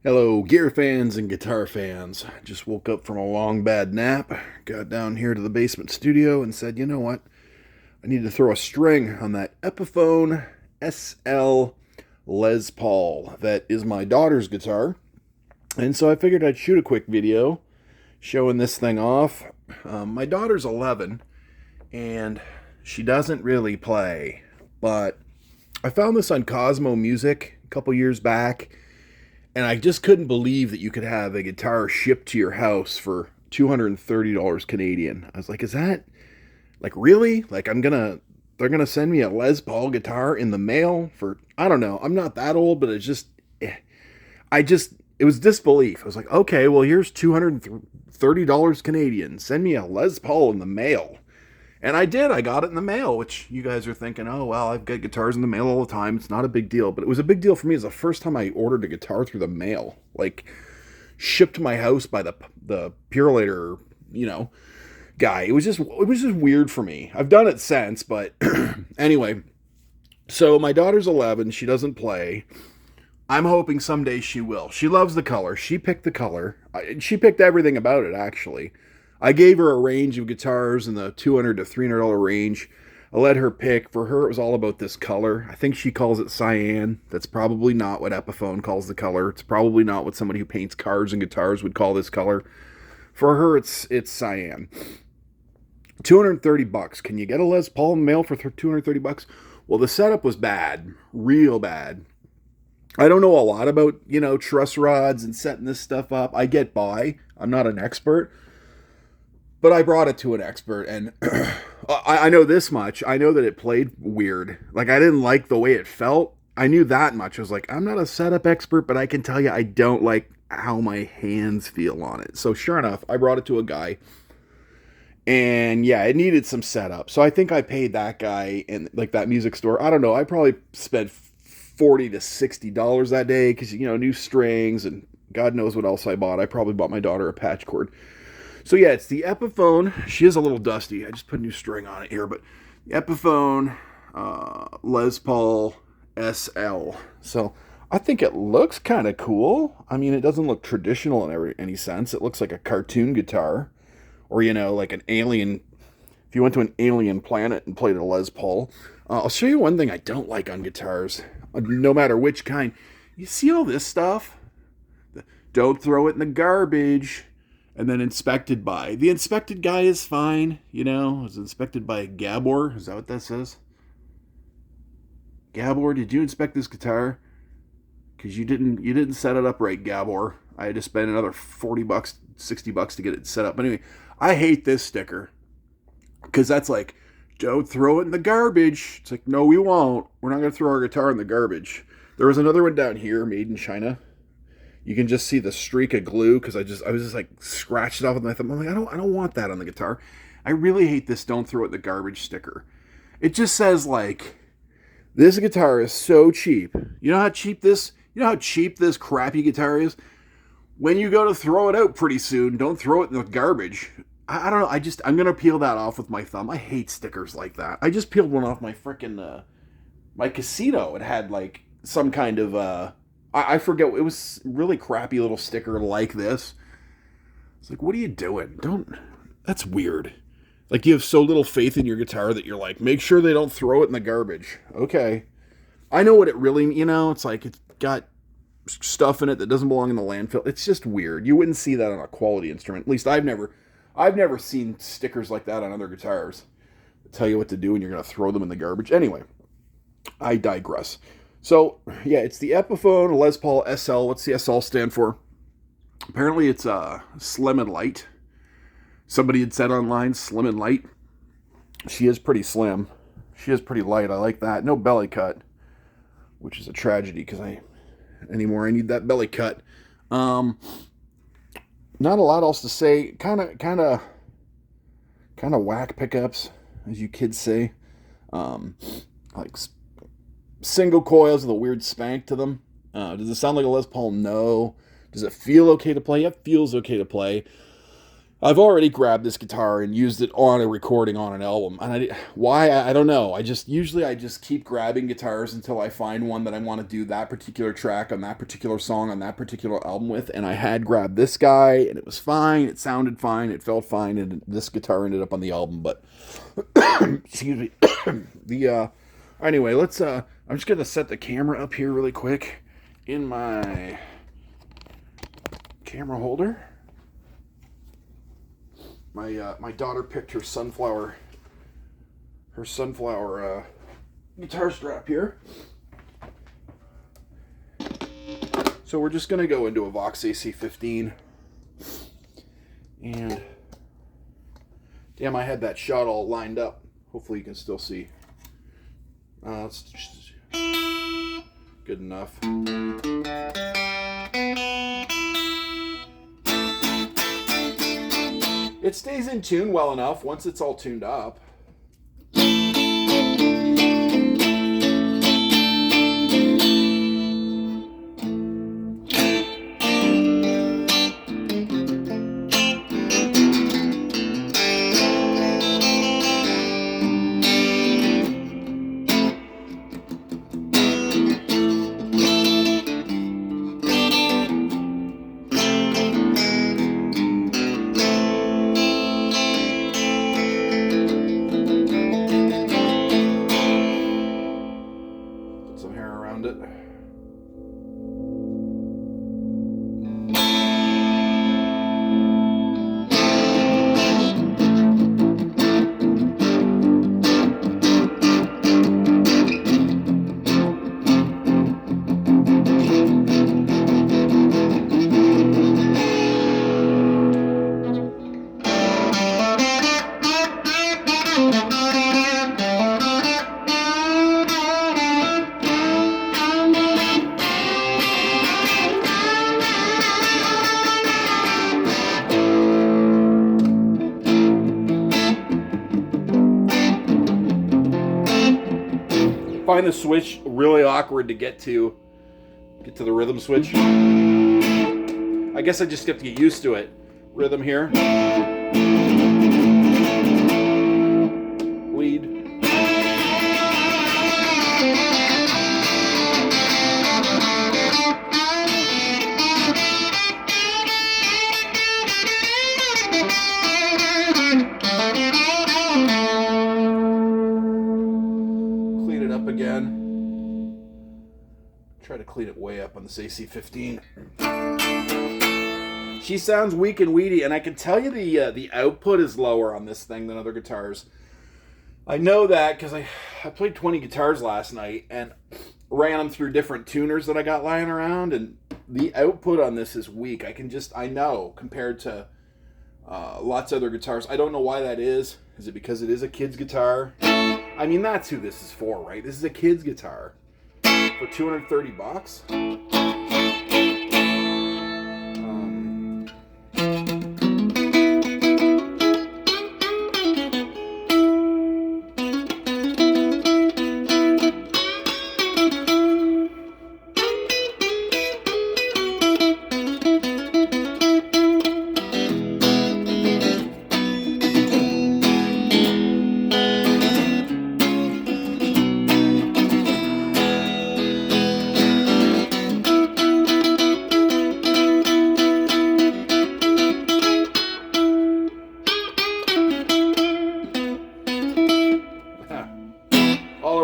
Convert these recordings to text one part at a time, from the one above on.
Hello, gear fans and guitar fans. Just woke up from a long bad nap, got down here to the basement studio and said, you know what? I need to throw a string on that Epiphone SL Les Paul. That is my daughter's guitar. And so I figured I'd shoot a quick video showing this thing off. My daughter's 11 and she doesn't really play, but I found this on Cosmo Music a couple years back. And I just couldn't believe that you could have a guitar shipped to your house for $230 Canadian. I was like, is that like really? Like they're gonna send me a Les Paul guitar in the mail for, I don't know. I'm not that old, but it's just, it was disbelief. I was like, okay, well here's $230 Canadian. Send me a Les Paul in the mail. And I did. I got it in the mail, which you guys are thinking, oh, well, I've got guitars in the mail all the time. It's not a big deal. But it was a big deal for me. It was the first time I ordered a guitar through the mail. Like, shipped to my house by the Purelator, guy. It was just weird for me. I've done it since, but anyway. So my daughter's 11. She doesn't play. I'm hoping someday she will. She loves the color. She picked the color. She picked everything about it, actually. I gave her a range of guitars in the $200 to $300 range. I let her pick. For her, it was all about this color. I think she calls it cyan. That's probably not what Epiphone calls the color. It's probably not what somebody who paints cars and guitars would call this color. For her, it's cyan. $230. Can you get a Les Paul in the mail for $230? Well, the setup was bad, real bad. I don't know a lot about, truss rods and setting this stuff up. I get by. I'm not an expert. But I brought it to an expert, and I know this much. I know that it played weird. Like, I didn't like the way it felt. I knew that much. I was like, I'm not a setup expert, but I can tell you I don't like how my hands feel on it. So sure enough, I brought it to a guy, and yeah, it needed some setup. So I think I paid that guy in, like, that music store. I don't know. I probably spent $40 to $60 that day because, new strings and God knows what else I bought. I probably bought my daughter a patch cord. So yeah, it's the Epiphone. She is a little dusty. I just put a new string on it here, but the Epiphone Les Paul SL. So I think it looks kind of cool. I mean, it doesn't look traditional in any sense. It looks like a cartoon guitar, or like an alien. If you went to an alien planet and played a Les Paul, I'll show you one thing I don't like on guitars, no matter which kind. You see all this stuff? Don't throw it in the garbage. And then inspected by. The inspected guy is fine, It was inspected by Gabor. Is that what that says? Gabor, did you inspect this guitar? Because you didn't set it up right, Gabor. I had to spend another $40, $60 to get it set up. But anyway, I hate this sticker. Because that's like, don't throw it in the garbage. It's like, no, we won't. We're not going to throw our guitar in the garbage. There was another one down here, made in China. You can just see the streak of glue because I was just like scratched it off with my thumb. I'm like, I don't want that on the guitar. I really hate this don't throw it in the garbage sticker. It just says like, this guitar is so cheap. You know how cheap this crappy guitar is? When you go to throw it out pretty soon, don't throw it in the garbage. I don't know. I'm going to peel that off with my thumb. I hate stickers like that. I just peeled one off my freaking, my Casino. It had like some kind of, I forget, it was really crappy little sticker like this. It's like, what are you doing? That's weird. Like, you have so little faith in your guitar that you're like, make sure they don't throw it in the garbage. Okay. I know what it really, it's like, it's got stuff in it that doesn't belong in the landfill. It's just weird. You wouldn't see that on a quality instrument. At least I've never seen stickers like that on other guitars that tell you what to do and you're going to throw them in the garbage. Anyway, I digress. So, yeah, it's the Epiphone Les Paul SL. What's the SL stand for? Apparently it's slim and light. Somebody had said online, slim and light. She is pretty slim. She is pretty light. I like that. No belly cut, which is a tragedy because I need that belly cut. Not a lot else to say. Kind of whack pickups, as you kids say. Like single coils with a weird spank to them. Does it sound like a Les Paul? No. Does it feel okay to play? It feels okay to play. I've already grabbed this guitar and used it on a recording on an album. And I don't know. I just keep grabbing guitars until I find one that I want to do that particular track on that particular song on that particular album with. And I had grabbed this guy, and it was fine. It sounded fine. It felt fine. And this guitar ended up on the album. But excuse me. Anyway, let's. I'm just gonna set the camera up here really quick in my camera holder. My daughter picked her sunflower guitar strap here. So we're just gonna go into a Vox AC15, and damn, I had that shot all lined up. Hopefully you can still see. It's just good enough. It stays in tune well enough once it's all tuned up. Find the switch really awkward to get to the rhythm switch. I guess I just have to get used to it. Rhythm here. Lead. Again. Try to clean it way up on this AC15. She sounds weak and weedy, and I can tell you the output is lower on this thing than other guitars. I know that because I played 20 guitars last night and ran them through different tuners that I got lying around, and the output on this is weak. I know compared to lots of other guitars. I don't know why that is. Is it because it is a kid's guitar? I mean, that's who this is for, right? This is a kid's guitar for $230.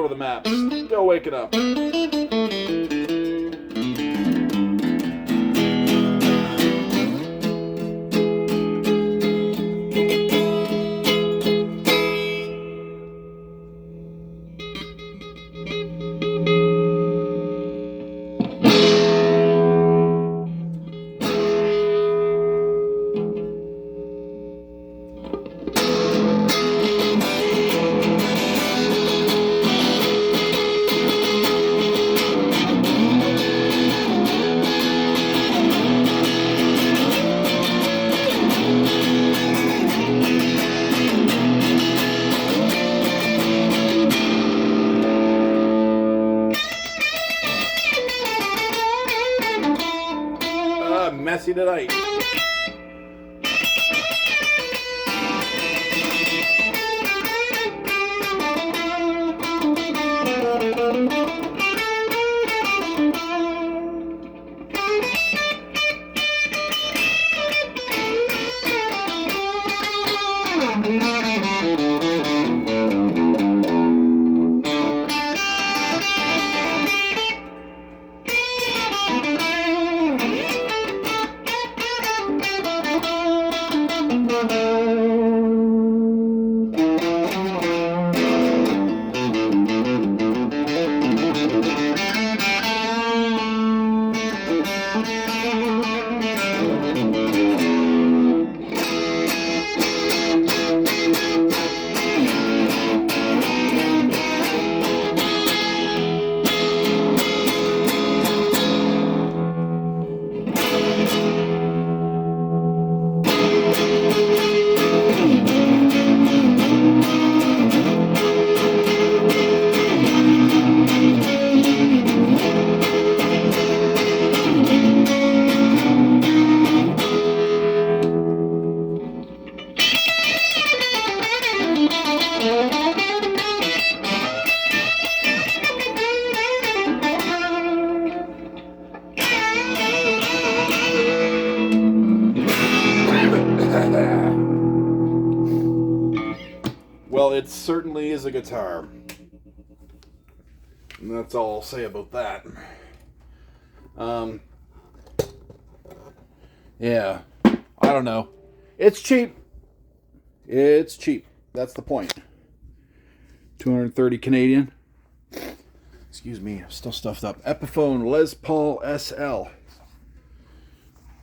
The maps. Still waking up. Messy tonight. it certainly is a guitar. And that's all I'll say about that. Yeah, I don't know. It's cheap. It's cheap. That's the point. 230 Canadian. Excuse me, I'm still stuffed up. Epiphone Les Paul SL.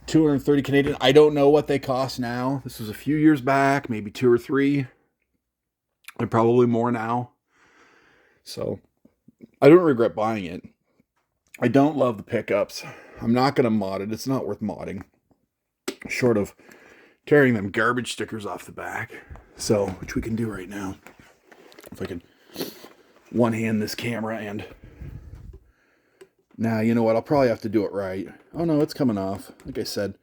230 Canadian. I don't know what they cost now. This was a few years back, maybe 2 or 3. They're probably more now. So, I don't regret buying it. I don't love the pickups. I'm not going to mod it. It's not worth modding. Short of tearing them garbage stickers off the back. So, which we can do right now. If I can one-hand this camera and... Nah, you know what? I'll probably have to do it right. Oh, no, it's coming off. Like I said,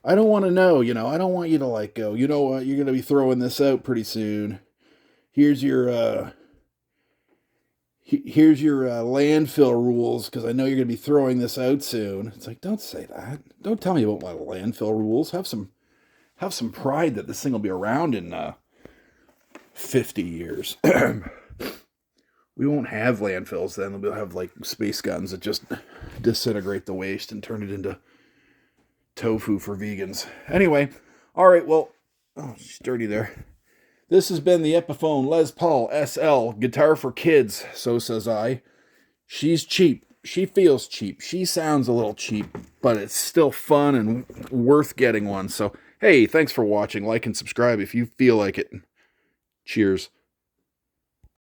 I don't want to know, you know. I don't want you to, like, go, you know what? You're going to be throwing this out pretty soon. Here's your landfill rules, because I know you're going to be throwing this out soon. It's like, don't say that. Don't tell me about my landfill rules. Have some pride that this thing will be around in 50 years. We won't have landfills then. We'll have like space guns that just disintegrate the waste and turn it into tofu for vegans. Anyway, all right, well, oh, she's dirty there. This has been the Epiphone Les Paul SL, guitar for kids, so says I. She's cheap. She feels cheap. She sounds a little cheap, but it's still fun and worth getting one. So, hey, thanks for watching. Like and subscribe if you feel like it. Cheers.